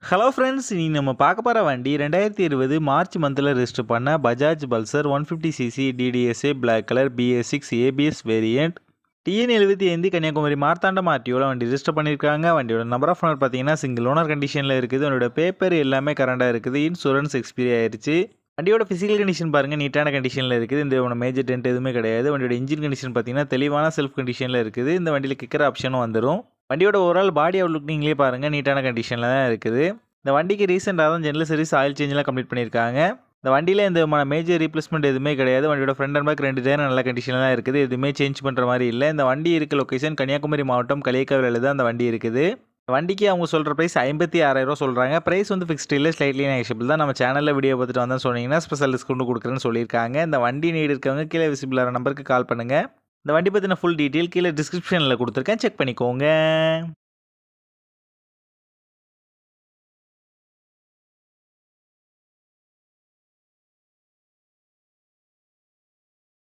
Hello friends, இன்னைக்கு நம்ம பார்க்க போகிற வண்டி 2020 மார்ச் மந்தில் ரெஜிஸ்டர் பண்ண Bajaj Pulsar 150cc DTSi black colour BS6 ABS variant TN75 Kanyakumari Marthandam ஆர்டிஓவில் வண்டி ரெஜிஸ்டர் பண்ணியிருக்காங்க. வண்டியோட நம்பர் ஆஃப் ஓனர் பார்த்தீங்கன்னா சிங்கிள் ஓனர் கண்டிஷனில் இருக்குது. வண்டியோட பேப்பர் எல்லாமே கரண்டாக இருக்குது. இன்சூரன்ஸ் எக்ஸ்பீரி ஆயிடுச்சு. வண்டியோட ஃபிசிக்கல் கண்டிஷன் பாருங்கள், நீட்டான கண்டிஷனில் இருக்குது. இந்த மேஜர் டென்ட் எதுவுமே கிடையாது. வண்டியோட இன்ஜின் கண்டிஷன் பார்த்தீங்கன்னா தெளிவான செல்ஃப் கண்டிஷனில் இருக்குது. இந்த வண்டியில் கிக்கர் ஆப்ஷனும் வந்துடும். வண்டியோட ஓவரால் பாடி அவுட்லுக் நீங்களே பாருங்கள், நீட்டான கண்டிஷனில் தான் இருக்குது. இந்த வண்டிக்கு ரீசெண்டாக தான் ஜெனரல் சர்வீஸ் ஆயில் சேஞ்செலாம் கம்ப்ளீட் பண்ணியிருக்காங்க. இந்த வண்டியில் எந்த மேஜர் ரீப்ளேஸ்மெண்ட் எதுவுமே கிடையாது. வண்டியோட ஃப்ரண்ட் அண்ட் பேக் 2 டயர் நல்ல கண்டிஷனில் தான் இருக்குது. எதுவுமே சேஞ்ச் பண்ணுற மாதிரி இல்லை. இந்த வண்டி இருக்க லொக்கேஷன் கன்னியாகுமரி மாவட்டம் களியக்காவிலில் தான் அந்த வண்டி இருக்குது. வண்டிக்கு அவங்க சொல்கிற ப்ரைஸ் 56,000 சொல்கிறாங்க. ப்ரைஸ் ஃபிக்ஸ்ட் இல்லை, ஸ்லைட்லி நெகோஷியபிள் தான். நம்ம சேனலில் வீடியோ பார்த்துட்டு வந்தால் சொன்னீங்கன்னா ஸ்பெஷல் டிஸ்கவுண்ட் கொடுக்குறேன்னு சொல்லியிருக்காங்க. இந்த வண்டி நீடு இருக்கவங்க கீழே விசிபிளான நம்பருக்கு கால் பண்ணுங்கள். இந்த வண்டி பற்றின ஃபுல் டீட்டெயில் கீழே டிஸ்கிரிப்ஷனில் கொடுத்துருக்கேன், செக் பண்ணிக்கோங்க.